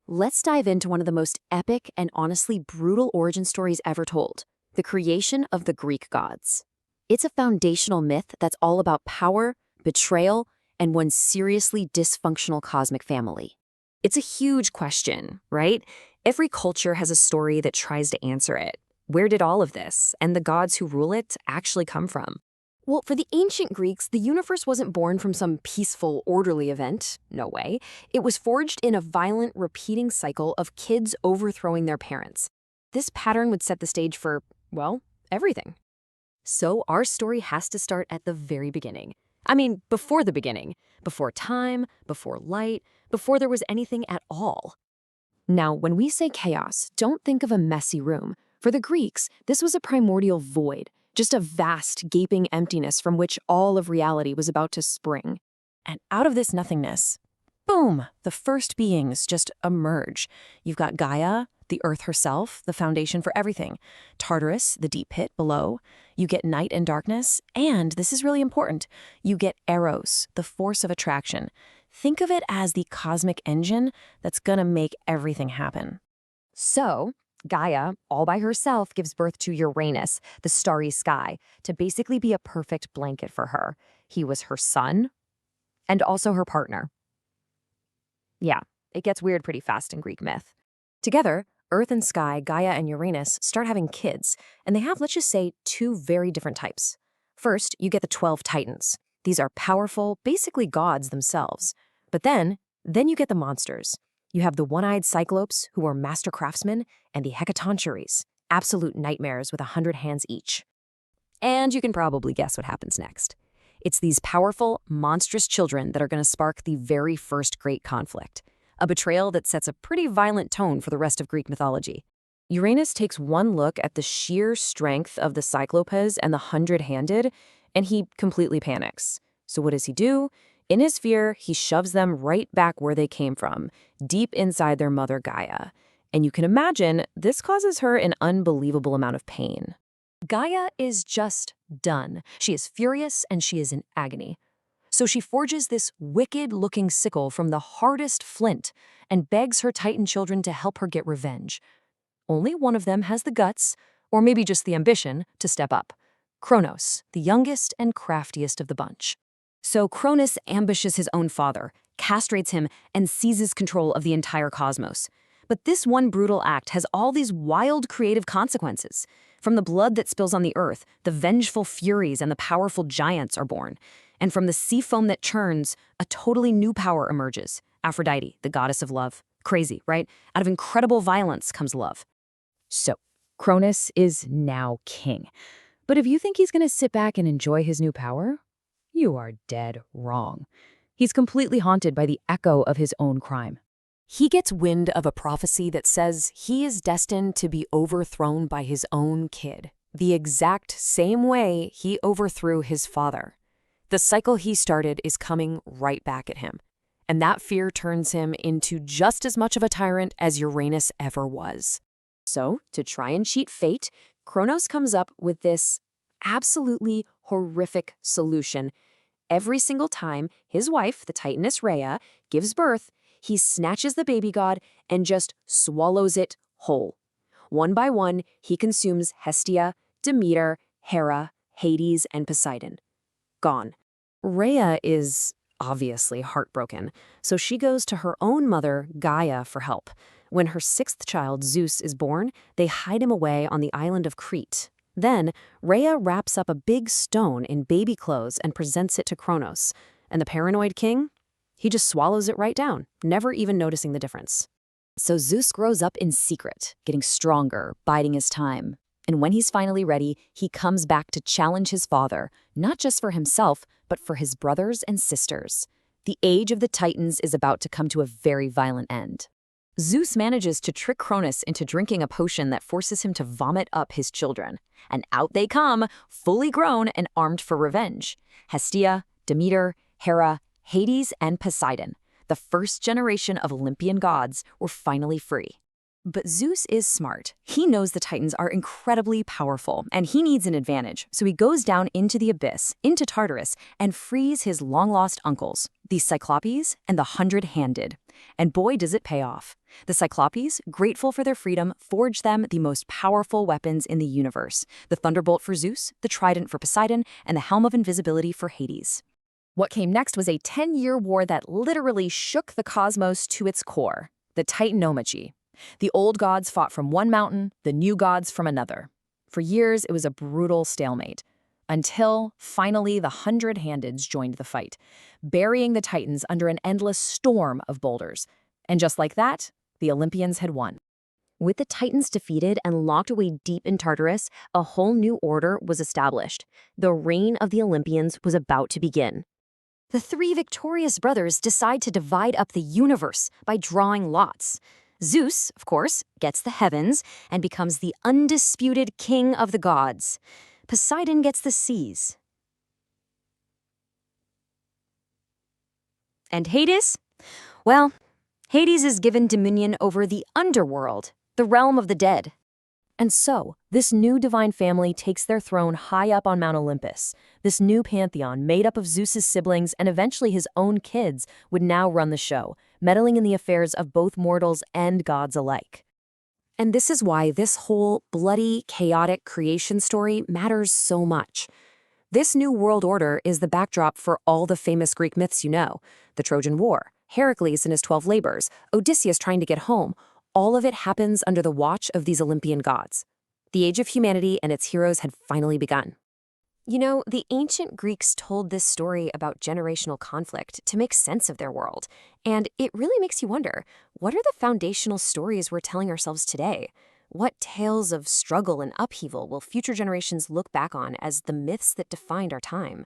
Let's dive into one of the most epic and honestly brutal origin stories ever told, the creation of the Greek gods. It's a foundational myth that's all about power, betrayal, and one seriously dysfunctional cosmic family. It's a huge question, right? Every culture has a story that tries to answer it. Where did all of this, and the gods who rule it, actually come from? Well, for the ancient Greeks, the universe wasn't born from some peaceful, orderly event. No way. It was forged in a violent, repeating cycle of kids overthrowing their parents. This pattern would set the stage for, well, everything. So our story has to start at the very beginning. I mean, before the beginning. Before time, before light, before there was anything at all. Now, when we say chaos, don't think of a messy room. For the Greeks, this was a primordial void. Just a vast, gaping emptiness from which all of reality was about to spring. And out of this nothingness, boom, the first beings just emerge. You've got Gaia, the earth herself, the foundation for everything. Tartarus, the deep pit below. You get night and darkness, and this is really important, you get Eros, the force of attraction. Think of it as the cosmic engine that's gonna make everything happen. So, Gaia, all by herself, gives birth to Uranus, the starry sky, to basically be a perfect blanket for her. He was her son and also her partner. Yeah, it gets weird pretty fast in Greek myth. Together, Earth and Sky, Gaia and Uranus, start having kids, and they have, let's just say, two very different types. First, you get the 12 Titans. These are powerful, basically gods themselves. But then you get the monsters. You have the one-eyed Cyclopes, who are master craftsmen, and the Hecatoncheires, absolute nightmares with 100 hands each. And you can probably guess what happens next. It's these powerful, monstrous children that are going to spark the very first great conflict, a betrayal that sets a pretty violent tone for the rest of Greek mythology. Uranus takes one look at the sheer strength of the Cyclopes and the 100-handed, and he completely panics. So what does he do? In his fear, he shoves them right back where they came from, deep inside their mother Gaia. And you can imagine this causes her an unbelievable amount of pain. Gaia is just done. She is furious and she is in agony. So she forges this wicked-looking sickle from the hardest flint and begs her Titan children to help her get revenge. Only one of them has the guts, or maybe just the ambition, to step up. Kronos, the youngest and craftiest of the bunch. So Cronus ambushes his own father, castrates him, and seizes control of the entire cosmos. But this one brutal act has all these wild creative consequences. From the blood that spills on the earth, the vengeful furies and the powerful giants are born. And from the sea foam that churns, a totally new power emerges. Aphrodite, the goddess of love. Crazy, right? Out of incredible violence comes love. So, Cronus is now king. But if you think he's going to sit back and enjoy his new power, you are dead wrong. He's completely haunted by the echo of his own crime. He gets wind of a prophecy that says he is destined to be overthrown by his own kid, the exact same way he overthrew his father. The cycle he started is coming right back at him, and that fear turns him into just as much of a tyrant as Uranus ever was. So, to try and cheat fate, Kronos comes up with this absolutely horrific solution. Every single time his wife, the Titaness Rhea, gives birth, he snatches the baby god and just swallows it whole. One by one, he consumes Hestia, Demeter, Hera, Hades, and Poseidon. Gone. Rhea is obviously heartbroken, so she goes to her own mother, Gaia, for help. When her 6th child, Zeus, is born, they hide him away on the island of Crete. Then, Rhea wraps up a big stone in baby clothes and presents it to Kronos. And the paranoid king? He just swallows it right down, never even noticing the difference. So Zeus grows up in secret, getting stronger, biding his time. And when he's finally ready, he comes back to challenge his father, not just for himself, but for his brothers and sisters. The age of the Titans is about to come to a very violent end. Zeus manages to trick Cronus into drinking a potion that forces him to vomit up his children. And out they come, fully grown and armed for revenge. Hestia, Demeter, Hera, Hades, and Poseidon, the first generation of Olympian gods, were finally free. But Zeus is smart. He knows the Titans are incredibly powerful, and he needs an advantage. So he goes down into the abyss, into Tartarus, and frees his long-lost uncles, the Cyclopes and the Hundred-Handed. And boy, does it pay off. The Cyclopes, grateful for their freedom, forge them the most powerful weapons in the universe: the Thunderbolt for Zeus, the Trident for Poseidon, and the Helm of Invisibility for Hades. What came next was a 10-year war that literally shook the cosmos to its core: the Titanomachy. The old gods fought from one mountain, the new gods from another. For years, it was a brutal stalemate, until, finally, the Hundred-Handeds joined the fight, burying the Titans under an endless storm of boulders. And just like that, the Olympians had won. With the Titans defeated and locked away deep in Tartarus, a whole new order was established. The reign of the Olympians was about to begin. The three victorious brothers decide to divide up the universe by drawing lots. Zeus, of course, gets the heavens and becomes the undisputed king of the gods. Poseidon gets the seas. And Hades? Well, Hades is given dominion over the underworld, the realm of the dead. And so, this new divine family takes their throne high up on Mount Olympus. This new pantheon, made up of Zeus's siblings and eventually his own kids, would now run the show, meddling in the affairs of both mortals and gods alike. And this is why this whole bloody, chaotic creation story matters so much. This new world order is the backdrop for all the famous Greek myths you know: the Trojan War, Heracles and his 12 labors, Odysseus trying to get home. All of it happens under the watch of these Olympian gods. The age of humanity and its heroes had finally begun. You know, the ancient Greeks told this story about generational conflict to make sense of their world. And it really makes you wonder, what are the foundational stories we're telling ourselves today? What tales of struggle and upheaval will future generations look back on as the myths that defined our time?